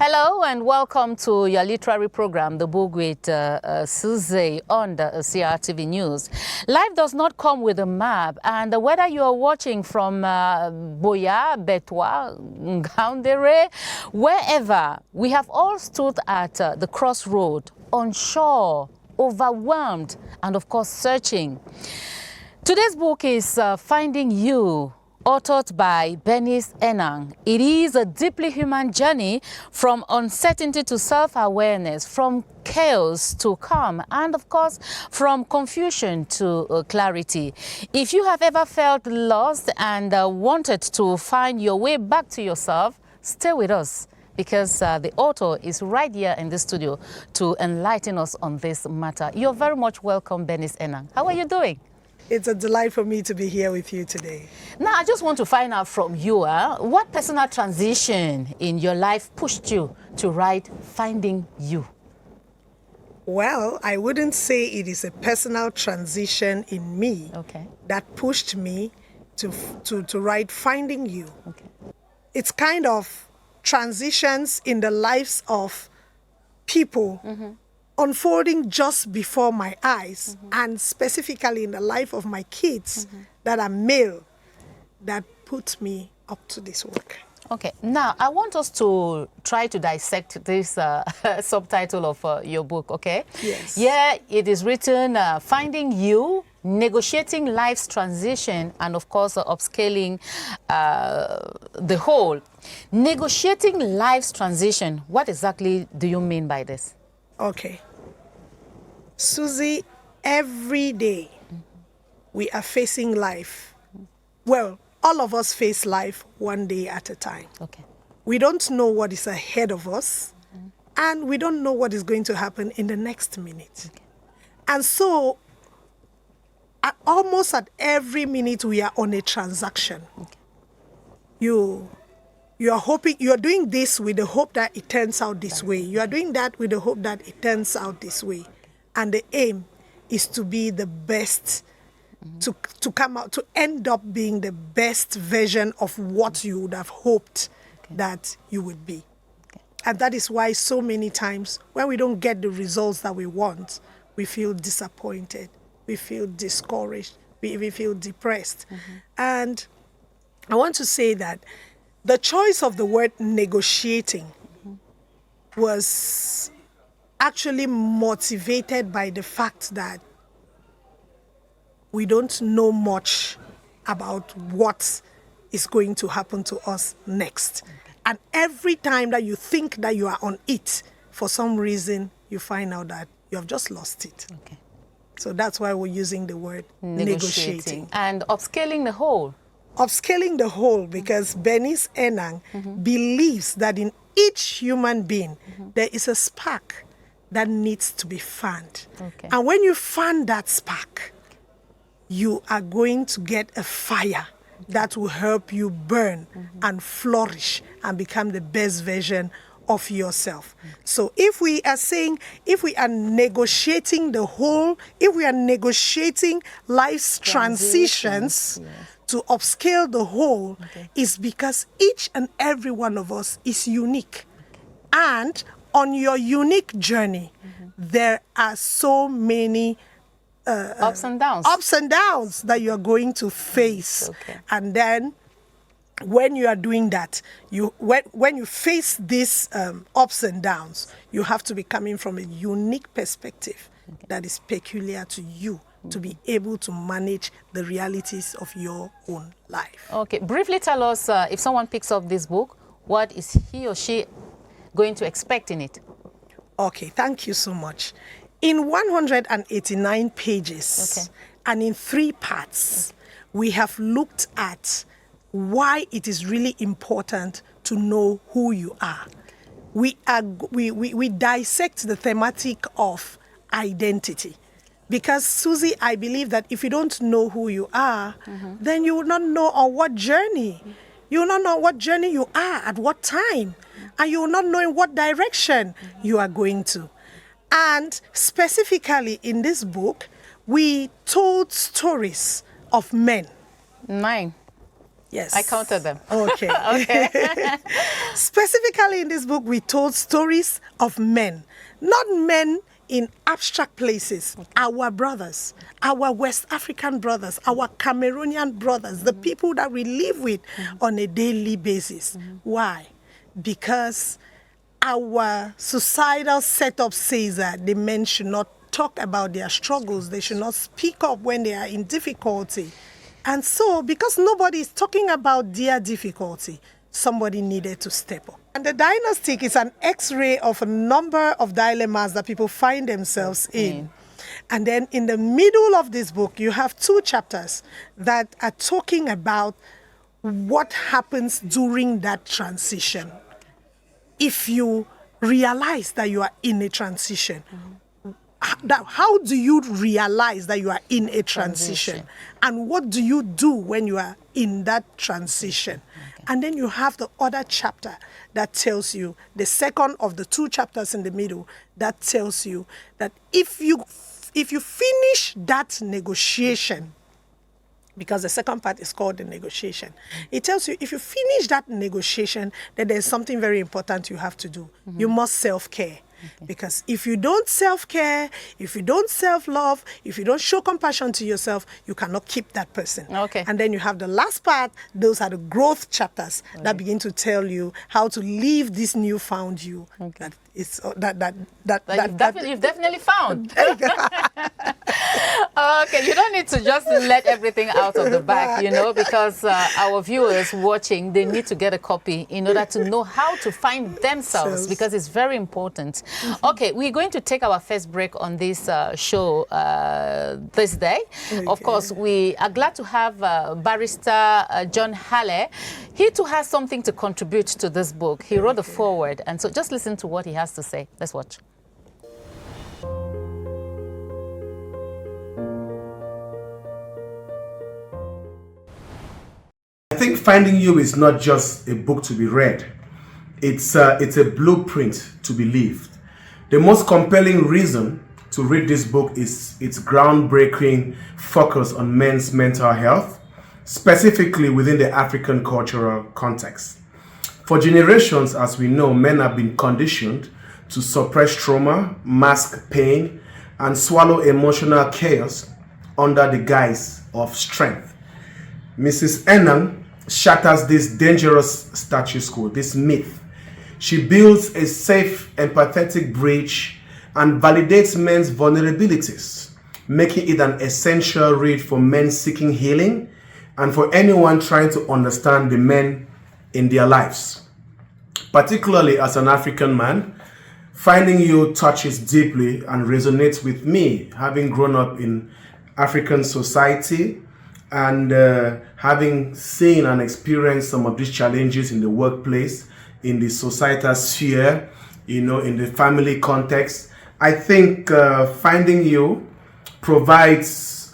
Hello and welcome to your literary program, The Book with Susie on the CRTV News. Life does not come with a map, and whether you are watching from Boya, Betwa, Ngaoundere, wherever, we have all stood at the crossroad, unsure, overwhelmed, and of course searching. Today's book is Finding You, authored by Bernice ENANG. It is a deeply human journey from uncertainty to self-awareness, from chaos to calm, and of course, from confusion to clarity. If you have ever felt lost and wanted to find your way back to yourself, stay with us, because the author is right here in the studio to enlighten us on this matter. You're very much welcome, Bernice ENANG. How are you doing? It's a delight for me to be here with you today. Now, I just want to find out from you, what personal transition in your life pushed you to write Finding You? Well, I wouldn't say it is a personal transition in me that pushed me to write Finding You. It's kind of transitions in the lives of people unfolding just before my eyes, and specifically in the life of my kids that are male, that put me up to this work. Okay, now I want us to try to dissect this subtitle of your book, okay? Yes. Yeah, it is written Finding You, Negotiating Life's Transition, and of course upscaling the whole. Negotiating life's transition, what exactly do you mean by this? Okay. Susie, every day we are facing life. Well, all of us face life one day at a time. Okay. We don't know what is ahead of us, and we don't know what is going to happen in the next minute. Okay. And so, almost at every minute, we are on a transaction. Okay. You are hoping, you are doing this with the hope that it turns out this way. You are doing that with the hope that it turns out this way. And the aim is to be the best, to come out, to end up being the best version of what you would have hoped that you would be. And that is why so many times when we don't get the results that we want, we feel disappointed, we feel discouraged, we even feel depressed. And I want to say that the choice of the word negotiating was actually motivated by the fact that we don't know much about what is going to happen to us next. And every time that you think that you are on it, for some reason, you find out that you have just lost it. Okay. So that's why we're using the word negotiating. And upscaling the whole. Upscaling the whole, because Bernice ENANG believes that in each human being, there is a spark that needs to be fanned. Okay. And when you fan that spark, you are going to get a fire that will help you burn and flourish and become the best version of yourself. So if we are saying, if we are negotiating the whole, if we are negotiating life's transitions, to upscale the whole, is because each and every one of us is unique. And on your unique journey, there are so many ups and downs that you are going to face. And then when you are doing that, when you face these ups and downs, you have to be coming from a unique perspective that is peculiar to you, to be able to manage the realities of your own life. Okay, briefly tell us, if someone picks up this book, what is he or she going to expect in it? Okay, thank you so much. In 189 pages and in 3 parts, we have looked at why it is really important to know who you are. We dissect the thematic of identity. Because, Susie, I believe that if you don't know who you are, then you will not know on what journey. You will not know what journey you are, at what time. And you will not know in what direction you are going to. And specifically in this book, we told stories of men. 9. Yes. I counted them. Okay. Okay. Specifically in this book, we told stories of men, not men in abstract places, our brothers, our West African brothers, our Cameroonian brothers, the people that we live with on a daily basis. Why? Because our societal setup says that the men should not talk about their struggles, they should not speak up when they are in difficulty. And so, because nobody is talking about their difficulty, somebody needed to step up. And the diagnostic is an x-ray of a number of dilemmas that people find themselves in. And then in the middle of this book, you have 2 chapters that are talking about what happens during that transition. If you realize that you are in a transition, how do you realize that you are in a transition? And what do you do when you are in that transition? And then you have the other chapter that tells you, the second of the 2 chapters in the middle, that tells you that if you finish that negotiation, because the second part is called the negotiation, it tells you if you finish that negotiation, that there's something very important you have to do. You must self-care. Because if you don't self-care, if you don't self-love, if you don't show compassion to yourself, you cannot keep that person. And then you have the last part, those are the growth chapters that begin to tell you how to live this newfound you that is you've definitely found. Okay, you don't need to just let everything out of the bag, you know, because our viewers watching, they need to get a copy in order to know how to find themselves, because it's very important. Okay, we're going to take our first break on this show this day. Of course, we are glad to have Barrister John Hale. He too has something to contribute to this book. He wrote the foreword, and so just listen to what he has to say. Let's watch. I think Finding You is not just a book to be read. It's a blueprint to be lived. The most compelling reason to read this book is its groundbreaking focus on men's mental health, specifically within the African cultural context. For generations, as we know, men have been conditioned to suppress trauma, mask pain, and swallow emotional chaos under the guise of strength. Mrs. ENANG shatters this dangerous status quo, this myth. She builds a safe, empathetic bridge and validates men's vulnerabilities, making it an essential read for men seeking healing and for anyone trying to understand the men in their lives. Particularly as an African man, Finding You touches deeply and resonates with me, having grown up in African society and having seen and experienced some of these challenges in the workplace, in the societal sphere, you know, in the family context. I think Finding You provides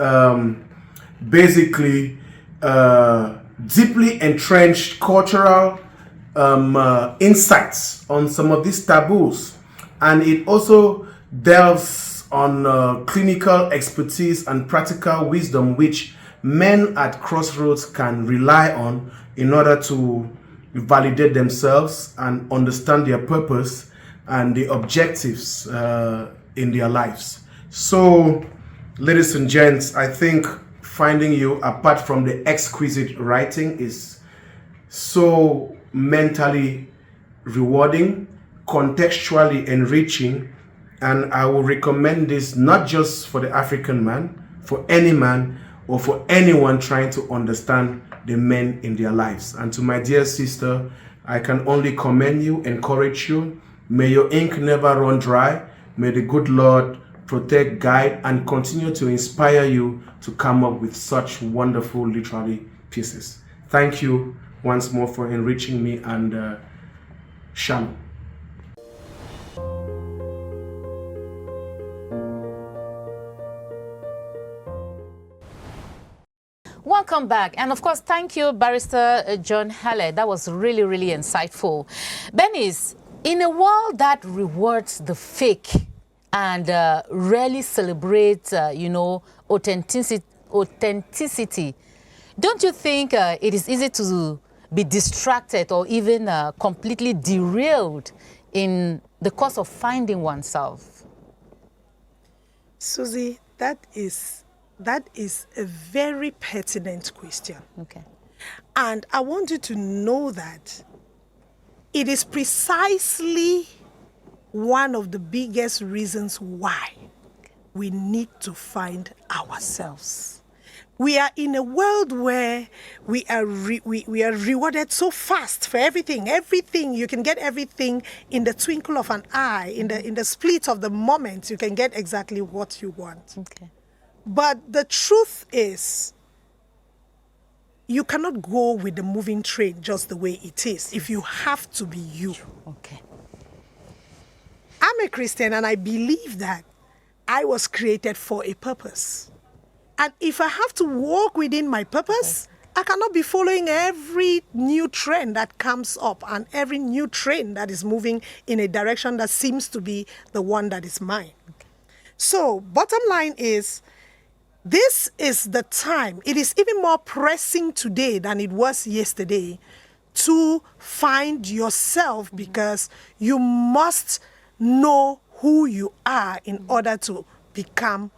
basically deeply entrenched cultural insights on some of these taboos, and it also delves on clinical expertise and practical wisdom which men at crossroads can rely on in order to validate themselves and understand their purpose and the objectives in their lives. So, ladies and gents, I think Finding You, apart from the exquisite writing, is so mentally rewarding, contextually enriching, and I will recommend this not just for the African man, for any man or for anyone trying to understand the men in their lives. And to my dear sister, I can only commend you, encourage you. May your ink never run dry. May the good Lord protect, guide, and continue to inspire you to come up with such wonderful literary pieces. Thank you once more for enriching me, and shalom. Welcome back. And of course, thank you, Barrister John Hale. That was really, really insightful. Bernice, in a world that rewards the fake and rarely celebrates, you know, authenticity, Don't you think it is easy to be distracted or even completely derailed in the course of finding oneself? Susie, that is a very pertinent question. Okay. And I want you to know that it is precisely one of the biggest reasons why we need to find ourselves. We are in a world where we are rewarded so fast for everything. Everything, you can get everything in the twinkle of an eye, in the split of the moment, you can get exactly what you want. Okay. But the truth is, you cannot go with the moving train just the way it is. If you have to be you. Okay. I'm a Christian and I believe that I was created for a purpose. And if I have to walk within my purpose, I cannot be following every new trend that comes up and every new train that is moving in a direction that seems to be the one that is mine. Okay. So, bottom line is, this is the time. It is even more pressing today than it was yesterday to find yourself, because you must know who you are in order to become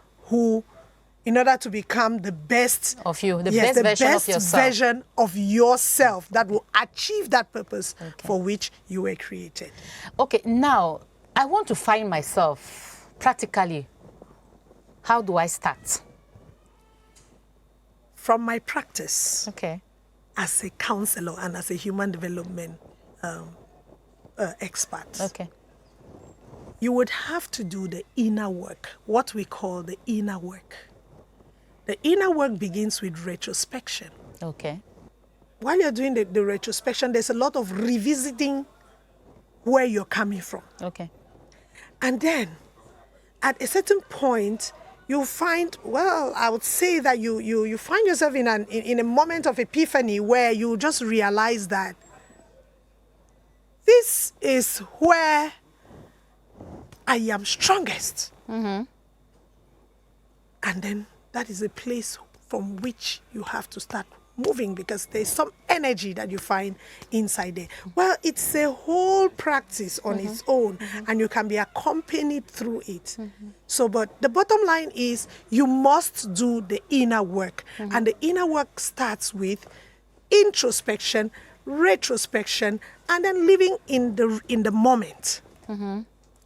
the best of you, the yes, best version of best yourself. version of yourself that will achieve that purpose for which you were created. Okay, now I want to find myself practically. How do I start? From my practice as a counselor and as a human development expert, you would have to do the inner work, what we call the inner work. The inner work begins with retrospection. Okay. While you're doing the retrospection, there's a lot of revisiting where you're coming from. Okay. And then, at a certain point, you find, well, I would say that you find yourself in a moment of epiphany where you just realize that this is where I am strongest. And then that is a place from which you have to start moving, because there's some energy that you find inside there. Well, it's a whole practice on its own, and you can be accompanied through it. So, but the bottom line is, you must do the inner work. And the inner work starts with introspection, retrospection, and then living in the moment.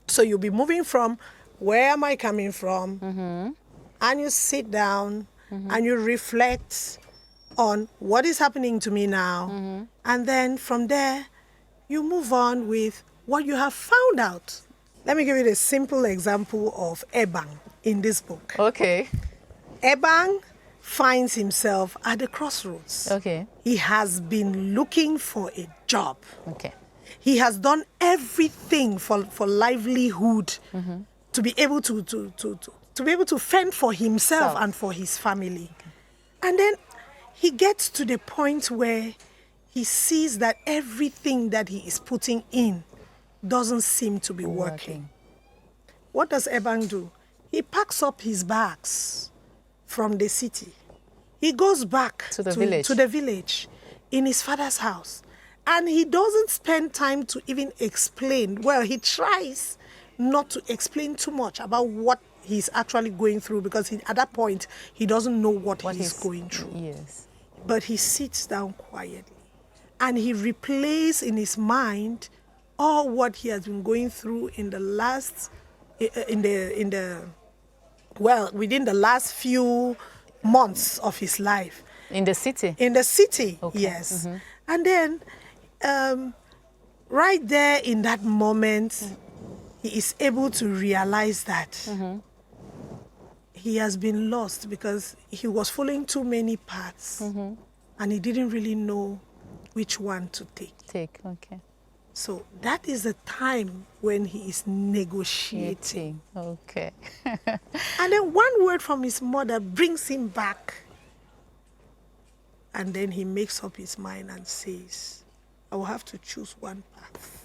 So you'll be moving from, where am I coming from? And you sit down and you reflect on what is happening to me now. And then from there, you move on with what you have found out. Let me give you a simple example of Ebang in this book. Okay. Ebang finds himself at the crossroads. Okay. He has been looking for a job. Okay. He has done everything for livelihood, to be able to be able to fend for himself and for his family. And then he gets to the point where he sees that everything that he is putting in doesn't seem to be working. What does Ebang do? He packs up his bags from the city. He goes back to the village in his father's house. And he doesn't spend time to even explain. Well, he tries not to explain too much about what he's actually going through, because at that point, he doesn't know what he's going through. Yes. But he sits down quietly and he replays in his mind all what he has been going through in the last, within the last few months of his life. In the city? In the city, yes. And then, right there in that moment, he is able to realize that he has been lost, because he was following too many paths and he didn't really know which one to take. Okay. So that is the time when he is negotiating. Okay. And then one word from his mother brings him back. And then he makes up his mind and says, I will have to choose one path.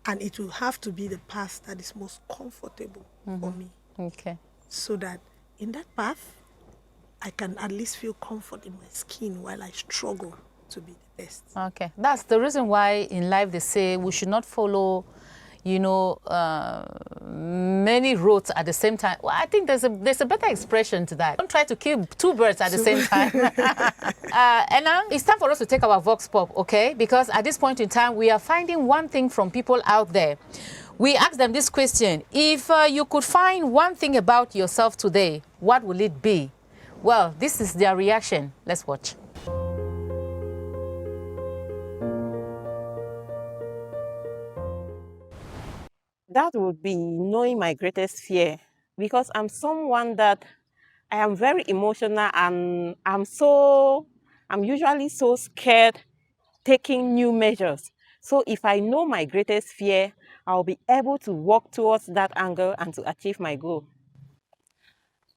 And it will have to be the path that is most comfortable for me. Okay. So that in that path, I can at least feel comfort in my skin while I struggle to be the best. Okay, that's the reason why in life they say we should not follow, you know, many roads at the same time. Well, I think there's a better expression to that. Don't try to kill two birds at the same time. Enang, it's time for us to take our Vox Pop, okay? Because at this point in time, we are finding one thing from people out there. We asked them this question: if you could find one thing about yourself today, what will it be? Well, this is their reaction. Let's watch. That would be knowing my greatest fear, because I'm someone that I am very emotional, and I'm usually so scared taking new measures. So if I know my greatest fear, I'll be able to walk towards that angle and to achieve my goal.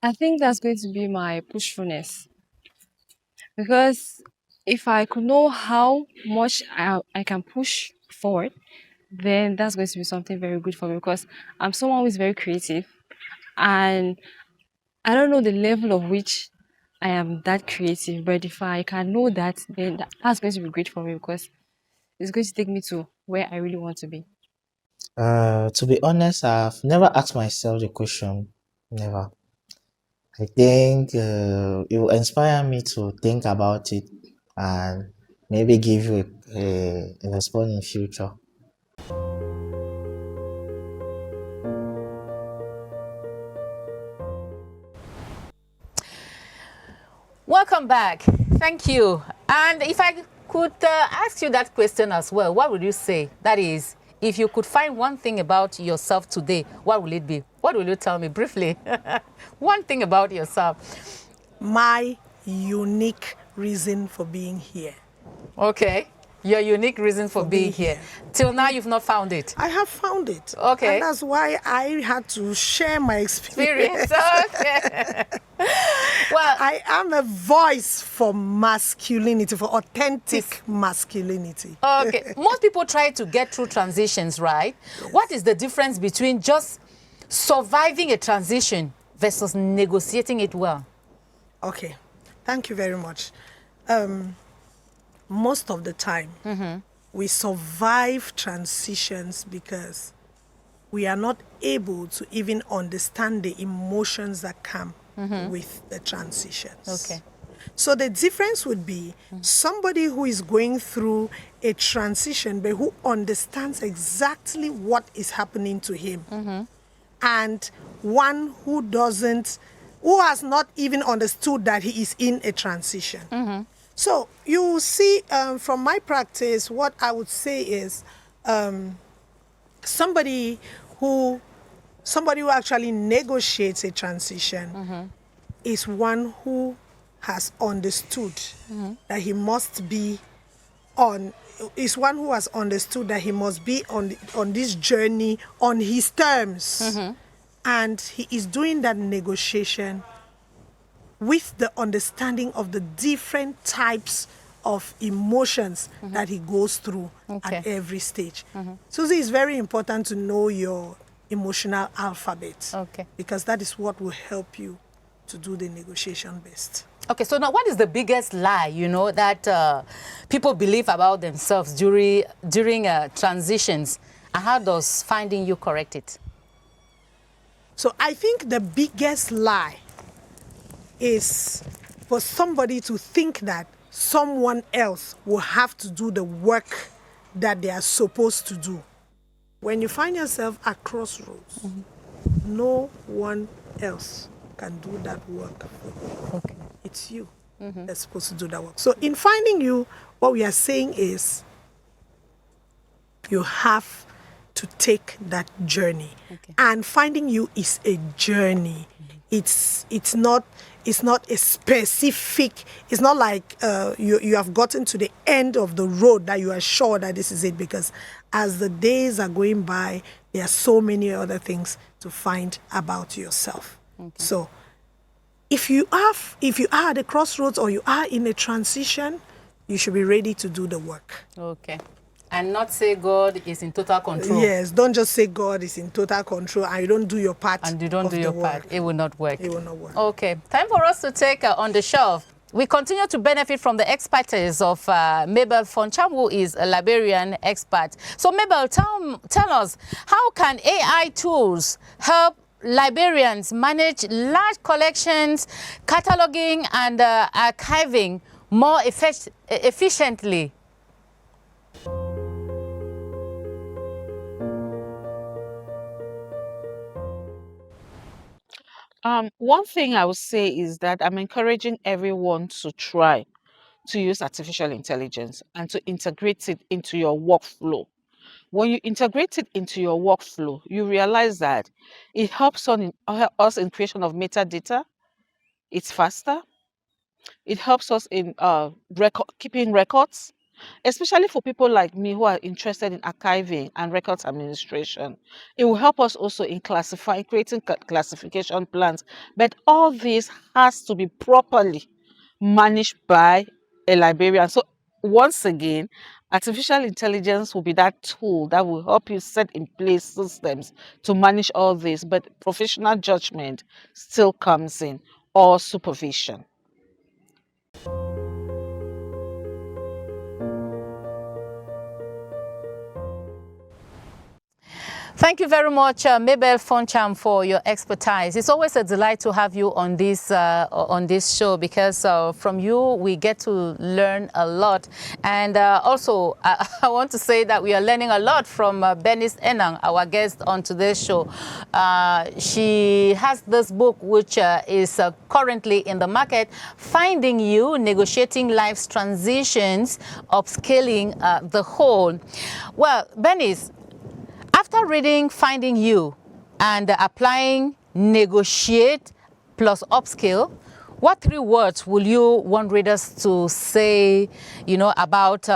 I think that's going to be my pushfulness, because if I could know how much I can push forward, then that's going to be something very good for me, because I'm someone who is very creative, and I don't know the level of which I am that creative, but if I can know that, then that's going to be great for me, because it's going to take me to where I really want to be. To be honest, I've never asked myself the question. Never. I think it will inspire me to think about it and maybe give you a response in future. Welcome back. Thank you. And if I could ask you that question as well, what would you say? That is, if you could find one thing about yourself today, what will it be? What will you tell me briefly? One thing about yourself. My unique reason for being here. Okay. Your unique reason for being here. Till now, you've not found it. I have found it. Okay. And that's why I had to share my experience. Okay. Well, I am a voice for masculinity, for authentic masculinity. okay. Most people try to get through transitions, right? Yes. What is the difference between just surviving a transition versus negotiating it well? Okay. Thank you very much. Most of the time, we survive transitions because we are not able to even understand the emotions that come with the transitions. Okay. So the difference would be somebody who is going through a transition but who understands exactly what is happening to him, and one who has not even understood that he is in a transition. So you see, from my practice, what I would say is somebody who actually negotiates a transition is one who has understood that he must be on this journey on his terms, and he is doing that negotiation with the understanding of the different types of emotions that he goes through at every stage. Susie, it's very important to know your emotional alphabet, because that is what will help you to do the negotiation best. Okay, so now what is the biggest lie, you know, that people believe about themselves during transitions, and how does finding you correct it? So I think the biggest lie is for somebody to think that someone else will have to do the work that they are supposed to do. When you find yourself at crossroads, no one else can do that work for you. It's you that's supposed to do that work. So in finding you, what we are saying is you have to take that journey. And finding you is a journey. It's not a specific, it's not like you have gotten to the end of the road that you are sure that this is it, because as the days are going by, there are so many other things to find about yourself. So if you are at the crossroads or you are in a transition, you should be ready to do the work. Okay. And not say God is in total control. Yes, don't just say God is in total control and you don't do your part. And you don't do your part. It will not work. It will not work. Okay, time for us to take On the Shelf. We continue to benefit from the expertise of Mabel Foncham, who is a librarian expert. So Mabel, tell us, how can AI tools help librarians manage large collections, cataloging and archiving more efficiently? One thing I would say is that I'm encouraging everyone to try to use artificial intelligence and to integrate it into your workflow. When you integrate it into your workflow, you realize that it helps us in creation of metadata. It's faster. It helps us in keeping records, especially for people like me who are interested in archiving and records administration. It will help us also in creating classification plans. But all this has to be properly managed by a librarian. So once again, artificial intelligence will be that tool that will help you set in place systems to manage all this, but professional judgment still comes in, or supervision. Thank you very much, Mabel Foncham, for your expertise. It's always a delight to have you on this show, because from you we get to learn a lot. And also, I want to say that we are learning a lot from Bernice ENANG, our guest on today's show. She has this book which is currently in the market, Finding You, Negotiating Life's Transitions, Upscaling the Whole. Well, Bernice, after reading Finding You and applying negotiate plus upskill, what 3 words will you want readers to say, about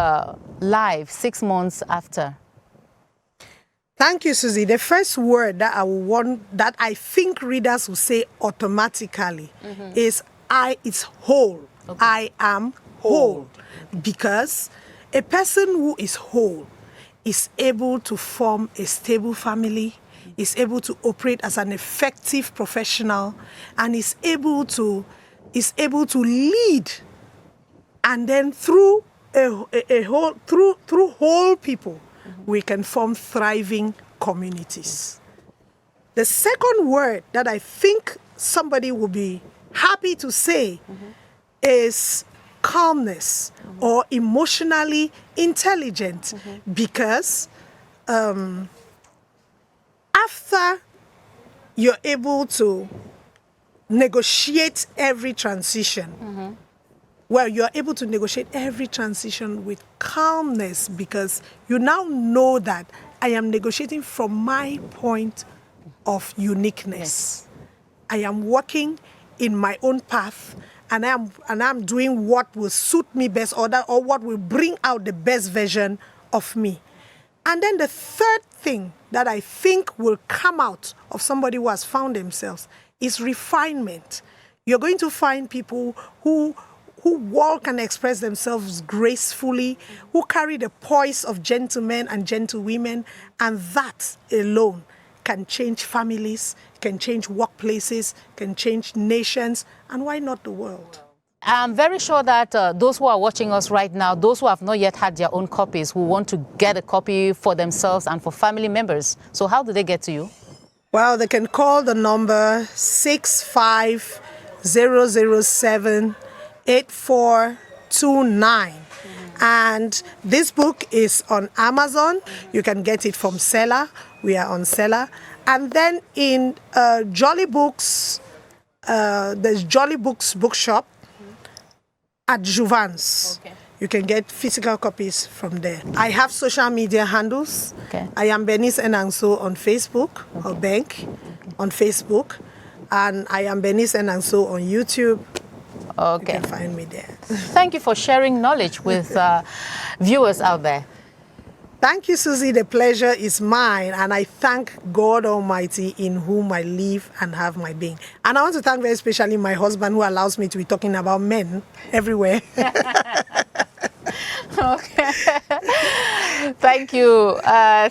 life 6 months after? Thank you, Susie. The first word that I think readers will say automatically is it's whole. Okay. I am whole. Because a person who is whole is able to form a stable family, is able to operate as an effective professional, and is able to lead. And then through whole people, we can form thriving communities. The second word that I think somebody will be happy to say is calmness, or emotionally intelligent, because after you're able to negotiate every transition, well, you're able to negotiate every transition with calmness, because you now know that I am negotiating from my point of uniqueness. Yes. I am walking in my own path, and I'm doing what will suit me best, or what will bring out the best version of me. And then the third thing that I think will come out of somebody who has found themselves is refinement. You're going to find people who walk and express themselves gracefully, who carry the poise of gentlemen and gentlewomen, and that alone can change families, can change workplaces, can change nations, and why not the world? I'm very sure that those who are watching us right now, those who have not yet had their own copies, who want to get a copy for themselves and for family members. So how do they get to you? Well, they can call the number 65007-8429. And this book is on Amazon. You can get it from Seller. We are on Seller. And then in Jolly Books, there's Jolly Books Bookshop at Jouvence. Okay. You can get physical copies from there. I have social media handles. Okay. I am Bernice Enangso on Facebook, or Bank on Facebook. And I am Bernice Enangso on YouTube. Okay. You can find me there. Thank you for sharing knowledge with viewers out there. Thank you, Susie. The pleasure is mine. And I thank God Almighty, in whom I live and have my being. And I want to thank very especially my husband, who allows me to be talking about men everywhere. Okay. Thank you.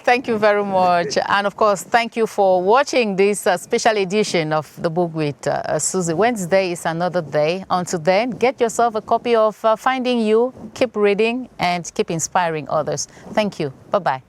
Thank you very much. And of course, thank you for watching this special edition of The Book with Susie. Wednesday is another day. Until then, get yourself a copy of Finding You, keep reading, and keep inspiring others. Thank you. Bye-bye.